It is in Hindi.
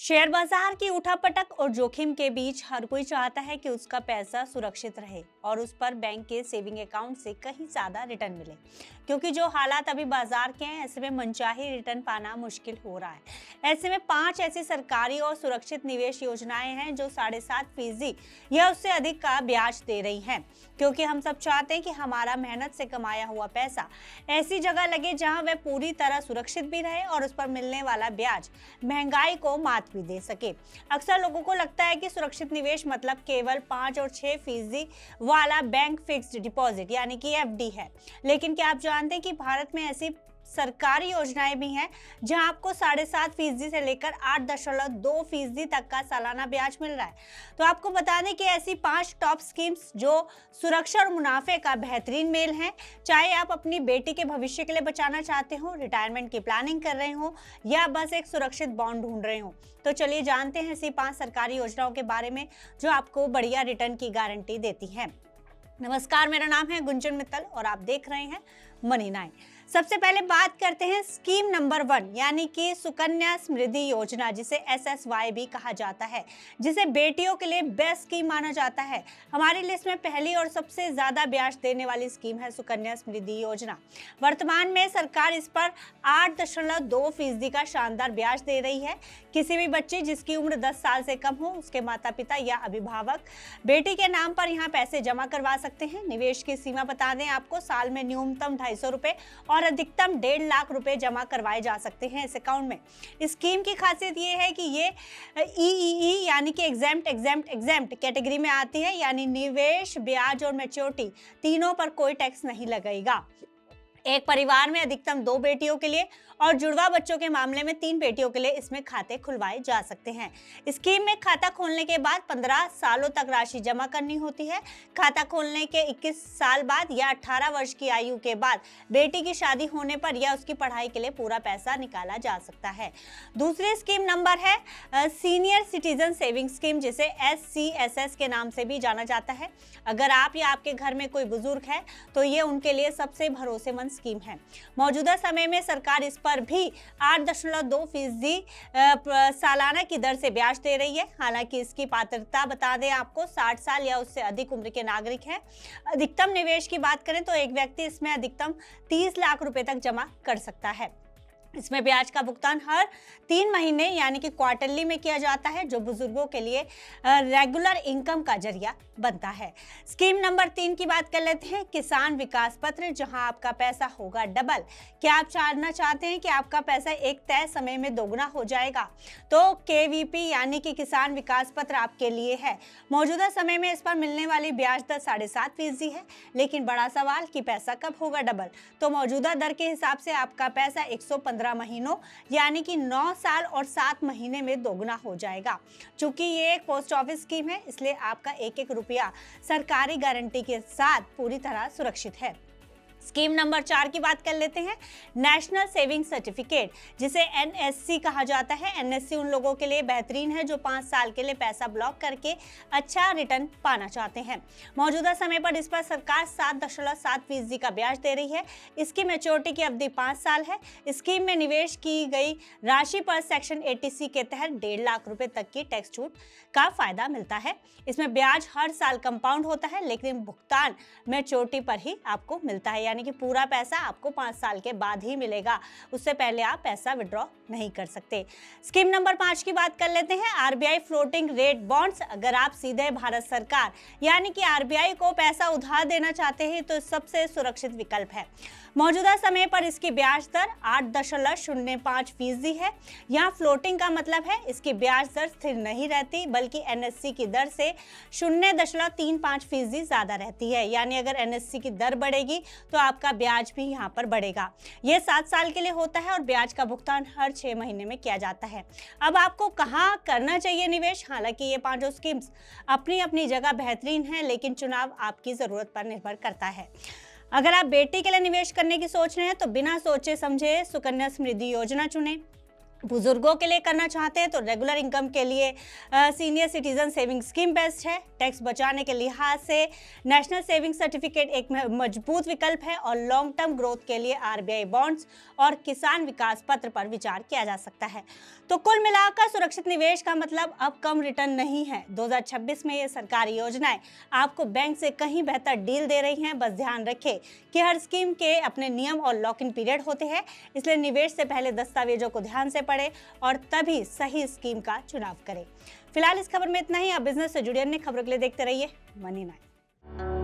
शेयर बाजार की उठापटक और जोखिम के बीच हर कोई चाहता है कि उसका पैसा सुरक्षित रहे और उस पर बैंक के सेविंग अकाउंट से कहीं ज्यादा रिटर्न मिले। क्योंकि जो हालात अभी बाजार के हैं, ऐसे में मनचाही रिटर्न पाना मुश्किल हो रहा है। ऐसे में 5 ऐसी सरकारी और सुरक्षित निवेश योजनाएं हैं जो 7.5% या उससे अधिक का ब्याज दे रही हैं। क्योंकि हम सब चाहते हैं कि हमारा मेहनत से कमाया हुआ पैसा ऐसी जगह लगे जहां वह पूरी तरह सुरक्षित भी रहे और उस पर मिलने वाला ब्याज महंगाई को मात भी दे सके। अक्सर लोगों को लगता है कि सुरक्षित निवेश मतलब केवल 5 और 6% वाला बैंक फिक्स्ड डिपॉजिट यानी कि एफडी है। लेकिन क्या आप जानते हैं कि भारत में ऐसी सरकारी योजनाएं भी हैं जहां आपको 7.5% से लेकर 8.2% तक का सालाना ब्याज मिल रहा है। तो आपको बता दें कि ऐसी 5 टॉप स्कीम्स जो सुरक्षा और मुनाफे का बेहतरीन मेल हैं। चाहे आप अपनी बेटी के भविष्य के लिए बचाना चाहते हो, रिटायरमेंट की प्लानिंग कर रहे हो या बस एक सुरक्षित बॉन्ड ढूंढ रहे हो, तो चलिए जानते हैं ऐसी 5 सरकारी योजनाओं के बारे में जो आपको बढ़िया रिटर्न की गारंटी देती हैं। नमस्कार, मेरा नाम है गुंजन मित्तल और आप देख रहे हैं मनी 9। सबसे पहले बात करते हैं स्कीम नंबर 1 यानी कि सुकन्या समृद्धि योजना, जिसे SSY भी कहा जाता है, जिसे बेटियों के लिए बेस्ट स्कीम माना जाता है। हमारी लिस्ट में पहली और सबसे ज्यादा ब्याज देने वाली स्कीम है सुकन्या समृद्धि योजना। वर्तमान में सरकार इस पर 8.2% का शानदार ब्याज दे रही है। किसी भी बच्ची जिसकी उम्र 10 साल से कम हो, उसके माता पिता या अभिभावक बेटी के नाम पर यहाँ पैसे जमा करवा सकते हैं। निवेश की सीमा बता दें आपको, साल में न्यूनतम 250 रुपए और अधिकतम 1.5 लाख रुपए जमा करवाए जा सकते हैं इस अकाउंट में। इस स्कीम की खासियत ये है कि ये EEE यानी कि एग्जेम्प्ट कैटेगरी में आती है, यानी निवेश, ब्याज और मैच्योरिटी तीनों पर कोई टैक्स नहीं लगेगा। एक परिवार में अधिकतम 2 बेटियों के लिए और जुड़वा बच्चों के मामले में 3 बेटियों के लिए इसमें खाते खुलवाए जा सकते हैं। स्कीम में खाता खोलने के बाद 15 सालों तक राशि जमा करनी होती है। खाता खोलने के 21 साल बाद या 18 वर्ष की आयु के बाद बेटी की शादी होने पर या उसकी पढ़ाई के लिए पूरा पैसा निकाला जा सकता है। दूसरी स्कीम नंबर है सीनियर सिटीजन सेविंग स्कीम, जिसे SCSS के नाम से भी जाना जाता है। अगर आप या आपके घर में कोई बुजुर्ग है तो ये उनके लिए सबसे भरोसेमंद स्कीम है। मौजूदा समय में सरकार इस पर भी 8.2% सालाना की दर से ब्याज दे रही है। हालांकि इसकी पात्रता बता दें आपको 60 साल या उससे अधिक उम्र के नागरिक हैं। अधिकतम निवेश की बात करें तो एक व्यक्ति इसमें अधिकतम 30 लाख रुपए तक जमा कर सकता है। इसमें ब्याज का भुगतान हर 3 महीने यानी कि क्वार्टरली में किया जाता है, जो बुजुर्गों के लिए रेगुलर इनकम का जरिया बनता है। स्कीम नंबर 3 की बात कर लेते हैं, किसान विकास पत्र, जहां आपका पैसा होगा डबल। क्या आप जानना चाहते हैं कि आपका पैसा एक तय समय में दोगुना हो जाएगा? तो KVP यानी कि किसान विकास पत्र आपके लिए है। मौजूदा समय में इस पर मिलने वाली ब्याज दर 7.5% है, लेकिन बड़ा सवाल कि पैसा कब होगा डबल। तो मौजूदा दर के हिसाब से आपका पैसा 115 महीनों यानी कि 9 साल और 7 महीने में दोगुना हो जाएगा। चूंकि ये एक पोस्ट ऑफिस स्कीम है, इसलिए आपका एक रुपया सरकारी गारंटी के साथ पूरी तरह सुरक्षित है। स्कीम नंबर 4 की बात कर लेते हैं, नेशनल सेविंग सर्टिफिकेट, जिसे NSC कहा जाता है। NSC उन लोगों के लिए बेहतरीन है जो 5 साल के लिए पैसा ब्लॉक करके अच्छा रिटर्न पाना चाहते हैं। मौजूदा समय पर इस पर सरकार 7.7% का ब्याज दे रही है। इसकी मैच्योरिटी की अवधि 5 साल है। स्कीम में निवेश की गई राशि पर सेक्शन 80C के तहत 1.5 लाख रुपए तक की टैक्स छूट का फायदा मिलता है। इसमें ब्याज हर साल कंपाउंड होता है, लेकिन भुगतान मैच्योरिटी पर ही आपको मिलता है, यानी कि पूरा पैसा आपको 5 साल के बाद ही मिलेगा। उससे पहले आप पैसा विड्रॉ नहीं कर सकते। स्कीम नंबर 5 की बात कर लेते हैं, RBI फ्लोटिंग रेट बॉन्ड्स। अगर आप सीधे भारत सरकार यानी कि RBI को पैसा उधार देना चाहते हैं तो सबसे सुरक्षित विकल्प है। मौजूदा समय पर इसकी ब्याज दर 8.05% है। यहाँ फ्लोटिंग का मतलब है इसकी ब्याज दर स्थिर नहीं रहती, बल्कि NSC की दर से 0.35% ज्यादा रहती है। यानी अगर NSC की दर बढ़ेगी तो आपका ब्याज भी यहाँ पर बढ़ेगा। ये 7 साल के लिए होता है और ब्याज का भुगतान हर 6 महीने में किया जाता है। अब आपको कहाँ करना चाहिए निवेश? हालांकि ये 5 स्कीम्स अपनी अपनी जगह बेहतरीन है, लेकिन चुनाव आपकी जरूरत पर निर्भर करता है। अगर आप बेटी के लिए निवेश करने की सोच रहे हैं तो बिना सोचे समझे सुकन्या समृद्धि योजना चुनें। बुजुर्गों के लिए करना चाहते हैं तो रेगुलर इनकम के लिए senior citizen saving scheme best है। टैक्स बचाने के लिहाज से नेशनल सेविंग सर्टिफिकेट एक मजबूत विकल्प है और लॉन्ग टर्म ग्रोथ के लिए आरबीआई बॉन्ड्स और किसान विकास पत्र पर विचार किया जा सकता है। तो कुल मिलाकर सुरक्षित निवेश का मतलब अब कम रिटर्न नहीं है। 2026 में ये सरकारी योजनाएं आपको बैंक से कहीं बेहतर डील दे रही हैं। बस ध्यान रखें कि हर स्कीम के अपने नियम और लॉक इन पीरियड होते हैं, इसलिए निवेश से पहले दस्तावेजों को ध्यान से पढ़ें और तभी सही स्कीम का चुनाव करें। फिलहाल इस खबर में इतना ही। आप बिजनेस से जुड़े अन्य खबरों के लिए देखते रहिए मनी9।